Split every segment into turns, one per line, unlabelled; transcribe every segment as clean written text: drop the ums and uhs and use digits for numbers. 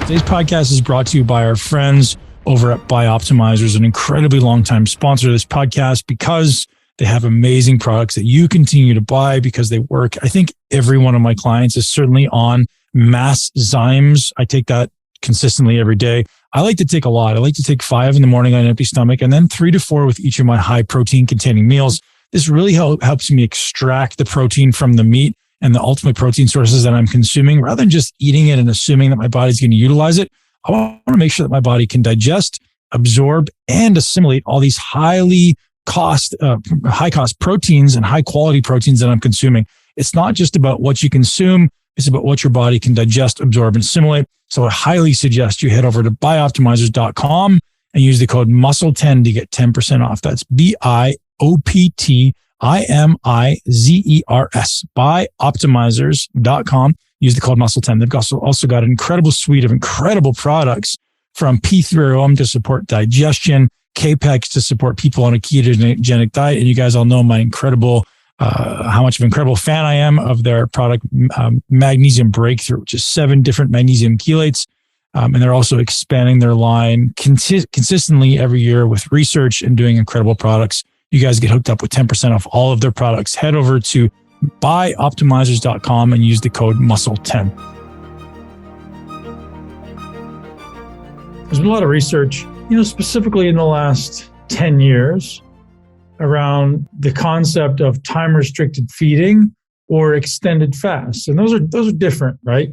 Today's podcast is brought to you by our friends over at Bioptimizers, an incredibly long-time sponsor of this podcast because they have amazing products that you continue to buy because they work. I think every one of my clients is certainly on mass Zymes. I take that consistently every day. I like to take a lot. I like to take 5 in the morning on an empty stomach and then 3 to 4 with each of my high protein containing meals. This really helps me extract the protein from the meat and the ultimate protein sources that I'm consuming rather than just eating it and assuming that my body's going to utilize it. I want to make sure that my body can digest, absorb, and assimilate all these high cost proteins and high quality proteins that I'm consuming. It's not just about what you consume. It's about what your body can digest, absorb, and assimilate. So I highly suggest you head over to bioptimizers.com and use the code MUSCLE10 to get 10% off. That's BIOPTIMIZERS, bioptimizers.com. Use the code MUSCLE10. They've also got an incredible suite of incredible products from P3OM to support digestion, K-PEX to support people on a ketogenic diet. And you guys all know my how much of an incredible fan I am of their product, Magnesium Breakthrough, which is 7 different magnesium chelates. And they're also expanding their line consistently every year with research and doing incredible products. You guys get hooked up with 10% off all of their products. Head over to bioptimizers.com and use the code MUSCLE10. There's been a lot of research, specifically in the last 10 years around the concept of time-restricted feeding or extended fasts. And those are different, right?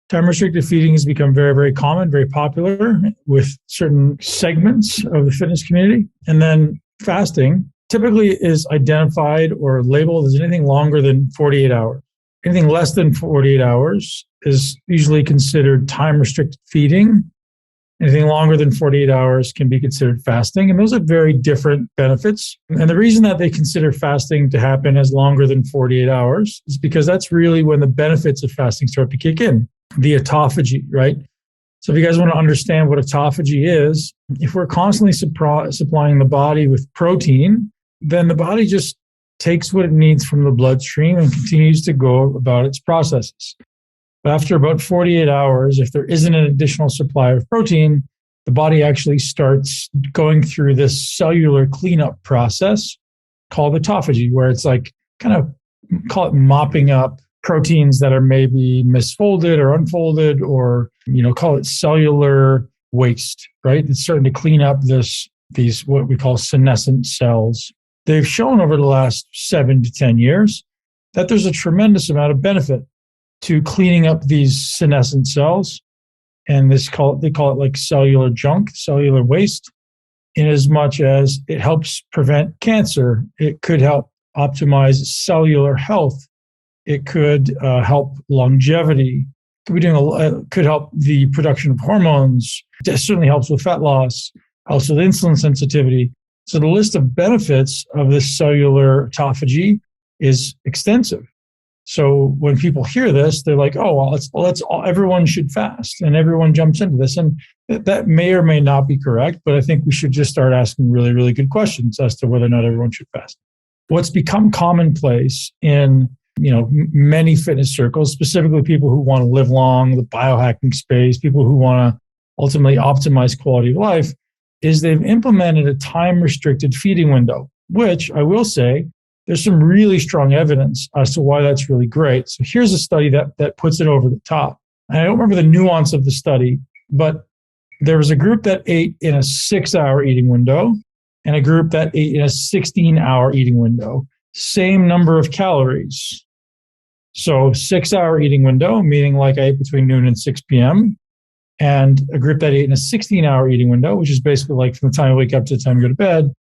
Time-restricted feeding has become very, very common, very popular with certain segments of the fitness community. And then fasting typically is identified or labeled as anything longer than 48 hours. Anything less than 48 hours is usually considered time-restricted feeding. Anything longer than 48 hours can be considered fasting. And those are very different benefits. And the reason that they consider fasting to happen as longer than 48 hours is because that's really when the benefits of fasting start to kick in. The autophagy, right? So if you guys want to understand what autophagy is, if we're constantly supplying the body with protein, then the body just takes what it needs from the bloodstream and continues to go about its processes. But after about 48 hours, if there isn't an additional supply of protein, the body actually starts going through this cellular cleanup process called autophagy, where it's like kind of call it mopping up proteins that are maybe misfolded or unfolded, or call it cellular waste, right? It's starting to clean up these what we call senescent cells. They've shown over the last 7 to 10 years that there's a tremendous amount of benefit to cleaning up these senescent cells, and they call it like cellular junk, cellular waste, in as much as it helps prevent cancer. It could help optimize cellular health. It could help longevity. Could help the production of hormones. It certainly helps with fat loss. Helps with insulin sensitivity. So the list of benefits of this cellular autophagy is extensive. So when people hear this, they're like, "Oh, well, everyone should fast," and everyone jumps into this. And that may or may not be correct, but I think we should just start asking really, really good questions as to whether or not everyone should fast. What's become commonplace in many fitness circles, specifically people who want to live long, the biohacking space, people who want to ultimately optimize quality of life, is they've implemented a time-restricted feeding window, which I will say, there's some really strong evidence as to why that's really great. So here's a study that puts it over the top. And I don't remember the nuance of the study, but there was a group that ate in a 6-hour eating window and a group that ate in a 16-hour eating window. Same number of calories. So 6-hour eating window, meaning like I ate between noon and 6 p.m., and a group that ate in a 16-hour eating window, which is basically like from the time I wake up to the time I go to bed,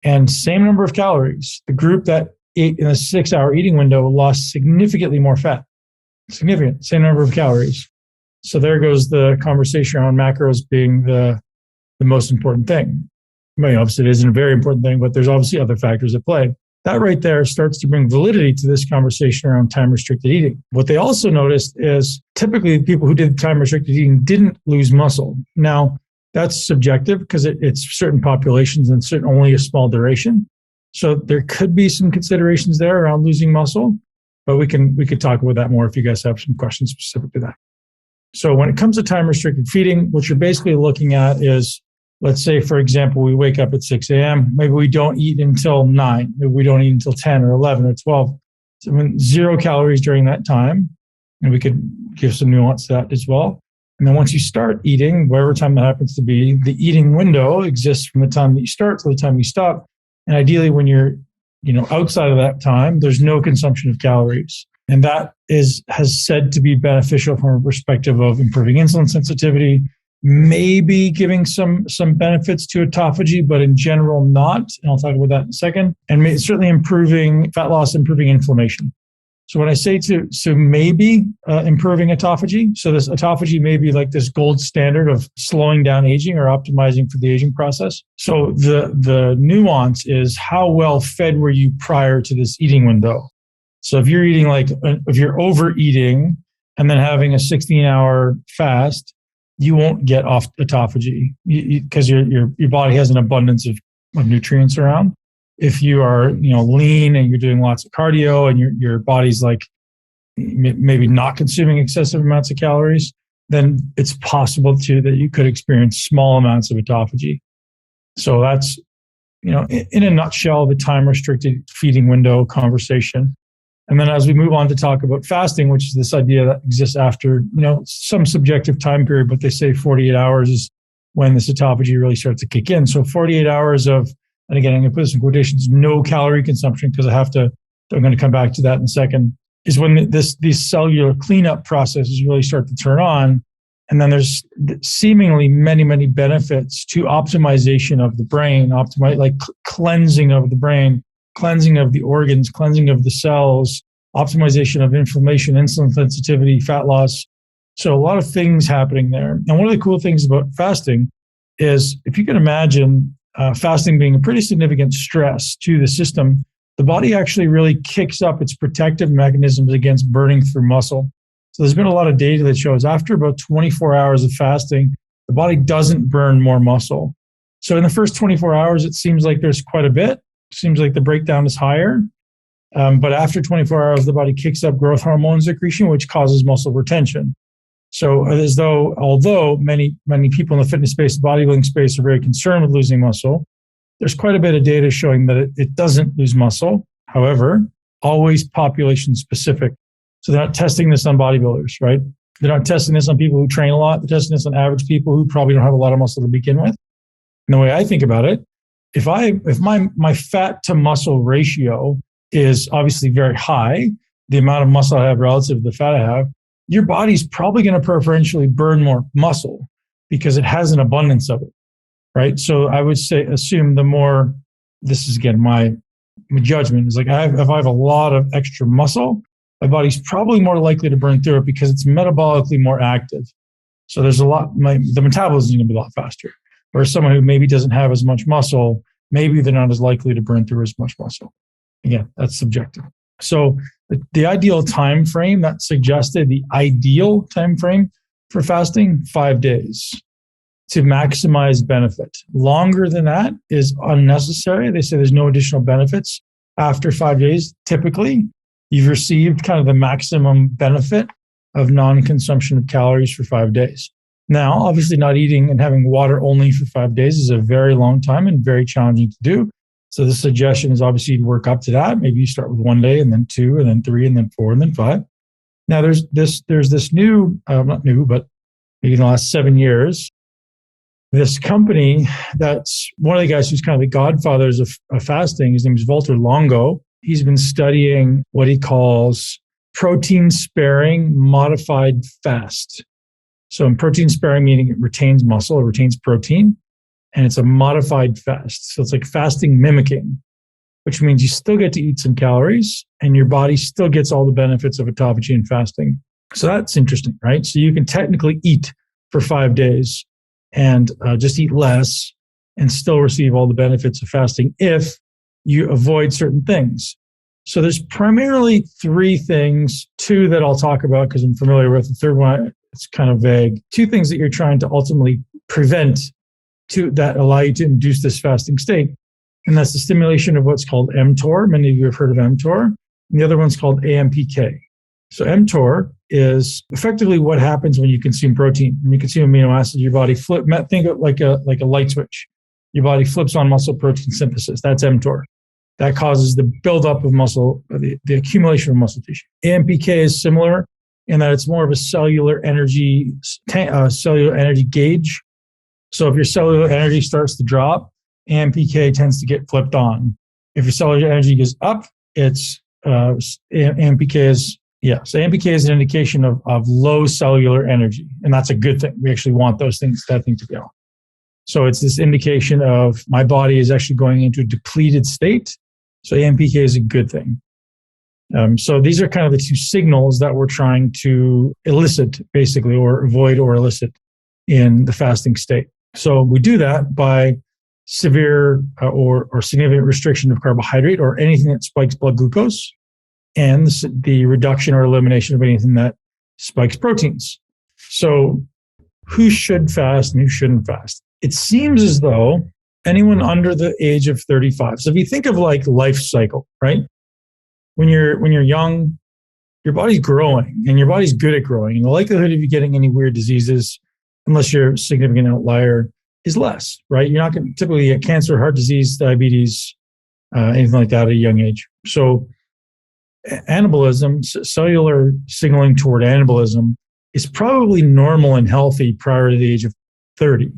and same number of calories. The group that ate in a 6-hour eating window lost significantly more fat. Significant, same number of calories. So there goes the conversation around macros being the most important thing. Obviously, it isn't a very important thing, but there's obviously other factors at play. That right there starts to bring validity to this conversation around time-restricted eating. What they also noticed is typically people who did time-restricted eating didn't lose muscle. Now, that's subjective because it's certain populations and only a small duration. So there could be some considerations there around losing muscle, but we could talk about that more if you guys have some questions specific to that. So when it comes to time restricted feeding, what you're basically looking at is, let's say, for example, we wake up at 6 a.m. Maybe we don't eat until 9. Maybe we don't eat until 10 or 11 or 12. So 0 calories during that time. And we could give some nuance to that as well. And then once you start eating, whatever time that happens to be, the eating window exists from the time that you start to the time you stop. And ideally, when you're outside of that time, there's no consumption of calories. And that has said to be beneficial from a perspective of improving insulin sensitivity, maybe giving some benefits to autophagy, but in general not. And I'll talk about that in a second. And certainly improving fat loss, improving inflammation. So when I say maybe improving autophagy, so this autophagy may be like this gold standard of slowing down aging or optimizing for the aging process. So the nuance is, how well fed were you prior to this eating window? So if you're eating if you're overeating and then having a 16-hour fast, you won't get off autophagy because your body has an abundance of nutrients around. If you are lean and you're doing lots of cardio and your body's like maybe not consuming excessive amounts of calories, then it's possible too that you could experience small amounts of autophagy. So that's in a nutshell the time restricted feeding window conversation. And then as we move on to talk about fasting, which is this idea that exists after some subjective time period, but they say 48 hours is when this autophagy really starts to kick in. So 48 hours of, and again, I'm going to put this in quotations, no calorie consumption, because I'm going to come back to that in a second, is when these cellular cleanup processes really start to turn on. And then there's seemingly many, many benefits to optimization of the brain, cleansing of the brain, cleansing of the organs, cleansing of the cells, optimization of inflammation, insulin sensitivity, fat loss. So a lot of things happening there. And one of the cool things about fasting is, if you can imagine fasting being a pretty significant stress to the system, the body actually really kicks up its protective mechanisms against burning through muscle. So there's been a lot of data that shows after about 24 hours of fasting, the body doesn't burn more muscle. So in the first 24 hours, it seems like there's quite a bit. It seems like the breakdown is higher. But after 24 hours, the body kicks up growth hormone secretion, which causes muscle retention. So although many people in the fitness space, the bodybuilding space, are very concerned with losing muscle, there's quite a bit of data showing that it doesn't lose muscle. However, always population specific. So they're not testing this on bodybuilders, right? They're not testing this on people who train a lot. They're testing this on average people who probably don't have a lot of muscle to begin with. And the way I think about it, if my fat to muscle ratio is obviously very high, the amount of muscle I have relative to the fat I have, your body's probably going to preferentially burn more muscle because it has an abundance of it, right? So I would assume the more, this is again my judgment, is like if I have a lot of extra muscle, my body's probably more likely to burn through it because it's metabolically more active. So there's the metabolism is going to be a lot faster. Whereas someone who maybe doesn't have as much muscle, maybe they're not as likely to burn through as much muscle. Again, that's subjective. So the ideal time frame that suggested, the ideal time frame for fasting, 5 days to maximize benefit. Longer than that is unnecessary. They say there's no additional benefits after 5 days. Typically, you've received kind of the maximum benefit of non-consumption of calories for 5 days. Now, obviously not eating and having water only for 5 days is a very long time and very challenging to do. So the suggestion is obviously to work up to that. Maybe you start with 1 day and then 2 and then 3 and then 4 and then 5. Now there's this new, not new, but maybe in the last 7 years, this company that's one of the guys who's kind of the godfathers of fasting. His name is Walter Longo. He's been studying what he calls protein sparing modified fast. So in protein sparing, meaning it retains muscle, it retains protein, and it's a modified fast. So it's like fasting mimicking, which means you still get to eat some calories and your body still gets all the benefits of autophagy and fasting. So that's interesting, right? So you can technically eat for 5 days and just eat less and still receive all the benefits of fasting if you avoid certain things. So there's primarily 3 things, 2 that I'll talk about because I'm familiar with. The third one, it's kind of vague. 2 things that you're trying to ultimately prevent that allow you to induce this fasting state. And that's the stimulation of what's called mTOR. Many of you have heard of mTOR. And the other one's called AMPK. So mTOR is effectively what happens when you consume protein. When you consume amino acids, your body think of like a light switch. Your body flips on muscle protein synthesis. That's mTOR. That causes the buildup of muscle, the accumulation of muscle tissue. AMPK is similar in that it's more of a cellular energy gauge. So if your cellular energy starts to drop, AMPK tends to get flipped on. If your cellular energy goes up, it's AMPK is So AMPK is an indication of low cellular energy, and that's a good thing. We actually want that thing to go. So it's this indication of my body is actually going into a depleted state. So AMPK is a good thing. So these are kind of the two signals that we're trying to elicit, basically, or avoid or elicit in the fasting state. So we do that by severe or significant restriction of carbohydrate or anything that spikes blood glucose, and the reduction or elimination of anything that spikes proteins. So who should fast and who shouldn't fast? It seems as though anyone under the age of 35. So if you think of like life cycle, right? When you're young, your body's growing and your body's good at growing. And the likelihood of you getting any weird diseases, unless you're a significant outlier, is less, right? You're not going to typically get cancer, heart disease, diabetes, anything like that at a young age. So anabolism, cellular signaling toward anabolism, is probably normal and healthy prior to the age of 30,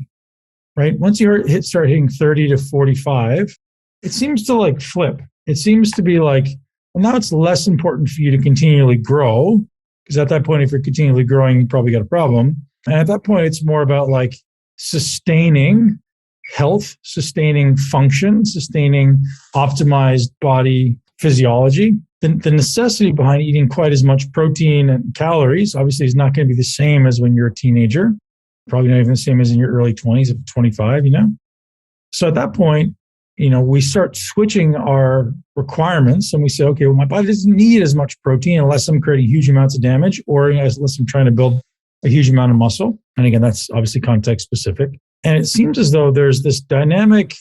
right? Once you start hitting 30 to 45, it seems to like flip. It seems to be like, well, now it's less important for you to continually grow, because at that point, if you're continually growing, you probably got a problem. And at that point, it's more about like sustaining health, sustaining function, sustaining optimized body physiology. The necessity behind eating quite as much protein and calories, obviously, is not going to be the same as when you're a teenager. Probably not even the same as in your early 20s, 25, So at that point, we start switching our requirements and we say, okay, well, my body doesn't need as much protein unless I'm creating huge amounts of damage or unless I'm trying to build a huge amount of muscle. And again, that's obviously context specific. And it seems as though there's this dynamic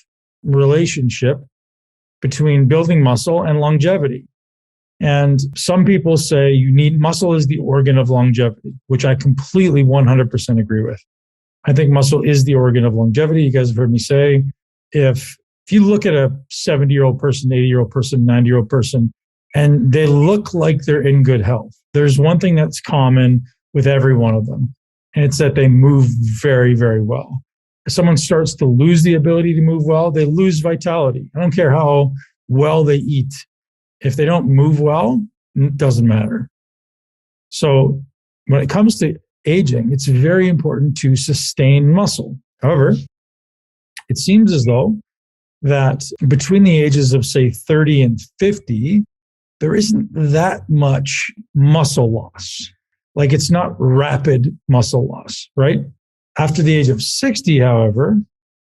relationship between building muscle and longevity. And some people say muscle is the organ of longevity, which I completely 100% agree with. I think muscle is the organ of longevity. You guys have heard me say, if you look at a 70-year-old person, 80-year-old person, 90-year-old person, and they look like they're in good health, there's one thing that's common with every one of them, and it's that they move very, very well. If someone starts to lose the ability to move well, they lose vitality. I don't care how well they eat. If they don't move well, it doesn't matter. So when it comes to aging, it's very important to sustain muscle. However, it seems as though that between the ages of, say, 30 and 50, there isn't that much muscle loss. Like, it's not rapid muscle loss, right? After the age of 60, however,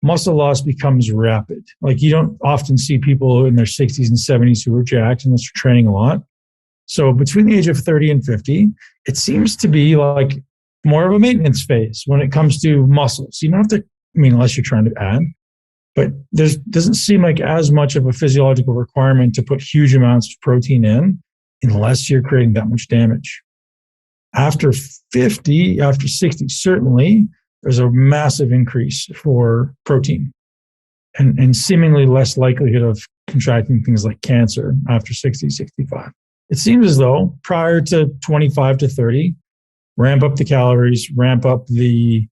muscle loss becomes rapid. Like, you don't often see people in their 60s and 70s who are jacked unless you're training a lot. So between the age of 30 and 50, it seems to be like more of a maintenance phase when it comes to muscles. You don't have to, unless you're trying to add, but there doesn't seem like as much of a physiological requirement to put huge amounts of protein in unless you're creating that much damage. After 50, after 60, certainly, there's a massive increase for protein and seemingly less likelihood of contracting things like cancer after 60, 65. It seems as though prior to 25 to 30, ramp up the calories, ramp up the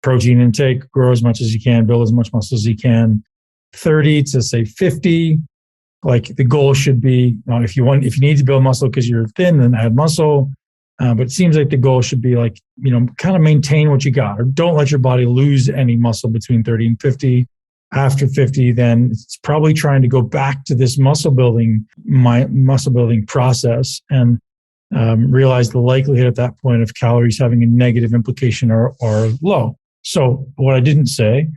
protein intake, grow as much as you can, build as much muscle as you can. 30 to say 50, like the goal should be, if you need to build muscle because you're thin, then add muscle. But it seems like the goal should be like, kind of maintain what you got, or don't let your body lose any muscle between 30 and 50. After 50, then it's probably trying to go back to this muscle building process and realize the likelihood at that point of calories having a negative implication are low. So what I didn't say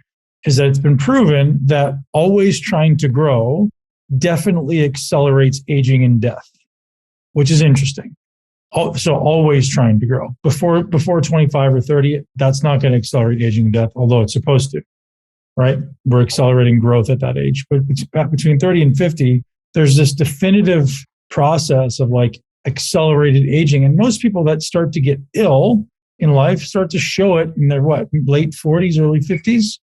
is that it's been proven that always trying to grow definitely accelerates aging and death, which is interesting. So always trying to grow. Before 25 or 30, that's not going to accelerate aging and death, although it's supposed to, right? We're accelerating growth at that age. But between 30 and 50, there's this definitive process of like accelerated aging. And most people that start to get ill in life start to show it in their late 40s, early 50s.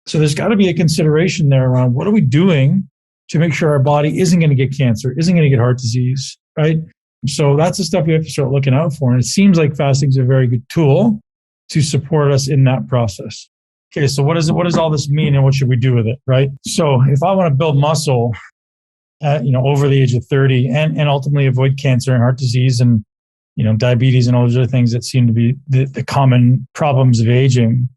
So there's got to be a consideration there around what are we doing to make sure our body isn't going to get cancer, isn't going to get heart disease, right? So that's the stuff we have to start looking out for. And it seems like fasting is a very good tool to support us in that process. Okay, so what does all this mean and what should we do with it, right? So if I want to build muscle over the age of 30 and ultimately avoid cancer and heart disease and diabetes and all those other things that seem to be the common problems of aging,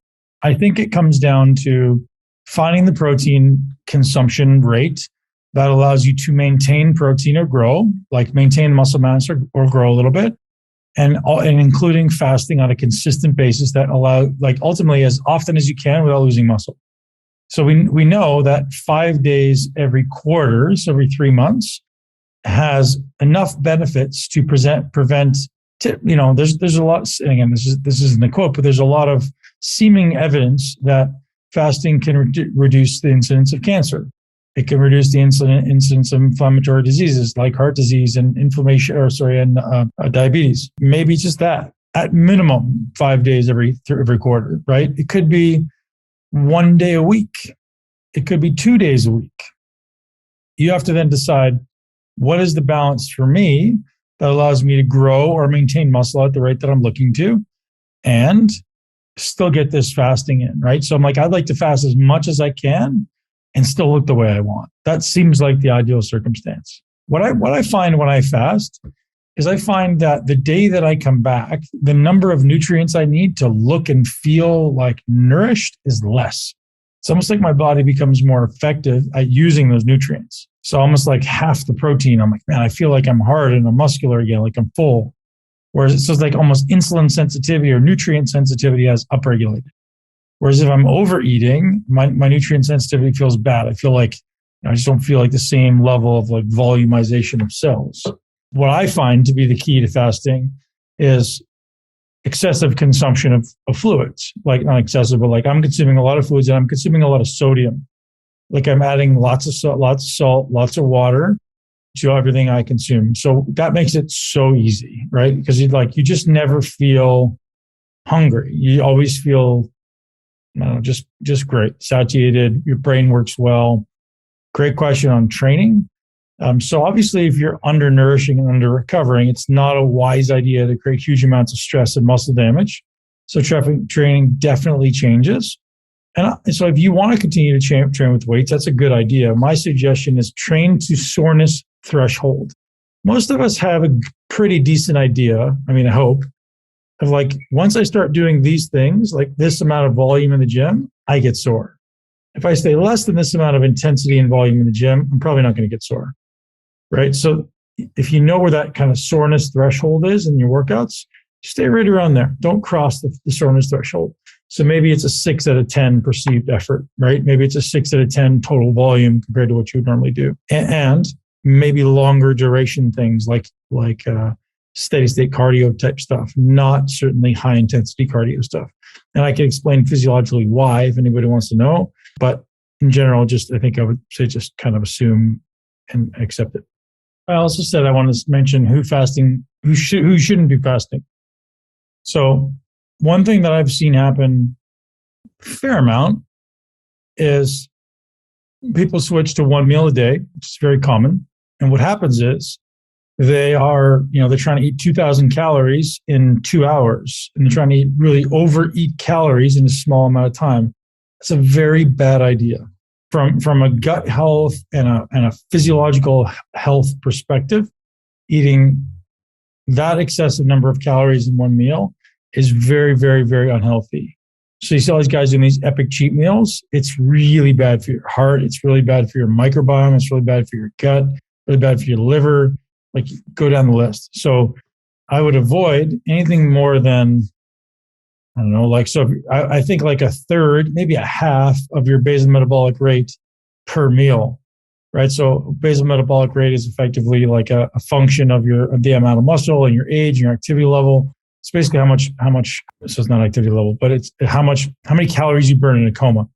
I think it comes down to finding the protein consumption rate that allows you to maintain protein or grow, like maintain muscle mass or grow a little bit, and including fasting on a consistent basis that allow, like ultimately as often as you can without losing muscle. So we know that 5 days every quarter, so every 3 months, has enough benefits to prevent. There's a lot. And again, this isn't a quote, but there's a lot of seeming evidence that fasting can reduce the incidence of cancer. It can reduce the incidence of inflammatory diseases like heart disease and diabetes. Maybe just that. At minimum, 5 days every quarter, right? It could be 1 day a week. It could be 2 days a week. You have to then decide what is the balance for me that allows me to grow or maintain muscle at the rate that I'm looking to and still get this fasting in, right? So I'm like, I'd like to fast as much as I can and still look the way I want. That seems like the ideal circumstance. What I find when I fast is I find that the day that I come back, the number of nutrients I need to look and feel like nourished is less. It's almost like my body becomes more effective at using those nutrients. So almost like half the protein, I'm like, man, I feel like I'm hard and I'm muscular again, like I'm full. Whereas it's just like almost insulin sensitivity or nutrient sensitivity has upregulated. Whereas if I'm overeating, my nutrient sensitivity feels bad. I feel like I just don't feel like the same level of like volumization of cells. What I find to be the key to fasting is excessive consumption of fluids, like not excessive, but like I'm consuming a lot of fluids and I'm consuming a lot of sodium. Like I'm adding lots of salt, lots of water to everything I consume. So that makes it so easy, right? Because you just never feel hungry. You always feel, just great, satiated. Your brain works well. Great question on training. So obviously, if you're undernourishing and under recovering, it's not a wise idea to create huge amounts of stress and muscle damage. So training definitely changes. And so if you want to continue to train with weights, that's a good idea. My suggestion is train to soreness threshold. Most of us have a pretty decent idea, I hope, of like, once I start doing these things, like this amount of volume in the gym, I get sore. If I stay less than this amount of intensity and volume in the gym, I'm probably not going to get sore, right? So if you know where that kind of soreness threshold is in your workouts, stay right around there. Don't cross the soreness threshold. So maybe it's a 6 out of 10 perceived effort, right? Maybe it's a 6 out of 10 total volume compared to what you would normally do. And maybe longer duration things like steady state cardio type stuff, not certainly high intensity cardio stuff. And I can explain physiologically why if anybody wants to know. But in general, I think I would say just kind of assume and accept it. I also said I want to mention who shouldn't be fasting. So one thing that I've seen happen a fair amount is people switch to one meal a day, which is very common. And what happens is they're trying to eat 2,000 calories in 2 hours, and they're trying to really overeat calories in a small amount of time. It's a very bad idea. From a gut health and a physiological health perspective, eating that excessive number of calories in one meal is very, very, very unhealthy. So you see all these guys doing these epic cheat meals. It's really bad for your heart. It's really bad for your microbiome. It's really bad for your gut, really bad for your liver. Like, go down the list. So I would avoid anything more than, I think like a third, maybe a half of your basal metabolic rate per meal, right? So basal metabolic rate is effectively like a function of the amount of muscle and your age and your activity level. It's basically how much, so it's not activity level, but it's how many calories you burn in a coma.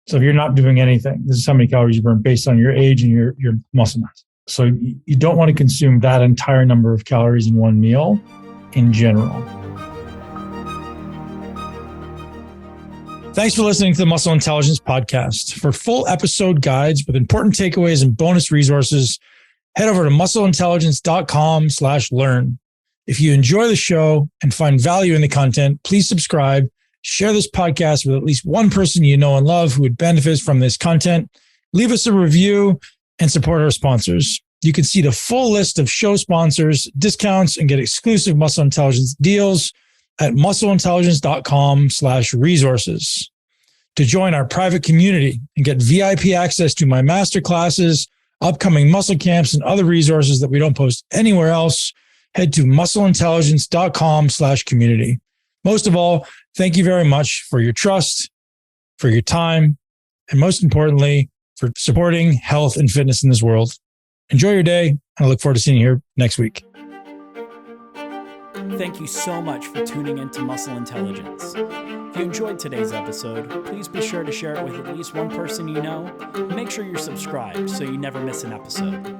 So if you're not doing anything, this is how many calories you burn based on your age and your muscle mass. So you don't want to consume that entire number of calories in one meal in general. Thanks for listening to the Muscle Intelligence Podcast. For full episode guides with important takeaways and bonus resources, head over to muscleintelligence.com/learn. If you enjoy the show and find value in the content, please subscribe, share this podcast with at least one person you know and love who would benefit from this content. Leave us a review and support our sponsors. You can see the full list of show sponsors, discounts, and get exclusive Muscle Intelligence deals at muscleintelligence.com/resources. To join our private community and get VIP access to my masterclasses, upcoming muscle camps, and other resources that we don't post anywhere else, head to muscleintelligence.com/community. Most of all, thank you very much for your trust, for your time, and most importantly, for supporting health and fitness in this world. Enjoy your day, and I look forward to seeing you here next week.
Thank you so much for tuning into Muscle Intelligence. If you enjoyed today's episode, please be sure to share it with at least one person you know. Make sure you're subscribed so you never miss an episode.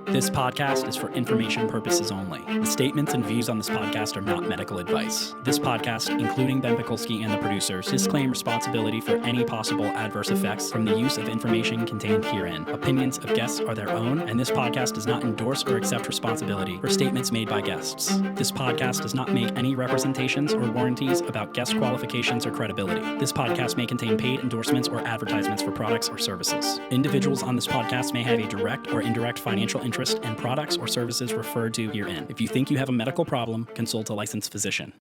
This podcast is for information purposes only. The statements and views on this podcast are not medical advice. This podcast, including Ben Pakulski and the producers, disclaim responsibility for any possible adverse effects from the use of information contained herein. Opinions of guests are their own, and this podcast does not endorse or accept responsibility for statements made by guests. This podcast does not make any representations or warranties about guest qualifications or credibility. This podcast may contain paid endorsements or advertisements for products or services. Individuals on this podcast may have a direct or indirect financial interest in products or services referred to herein. If you think you have a medical problem, consult a licensed physician.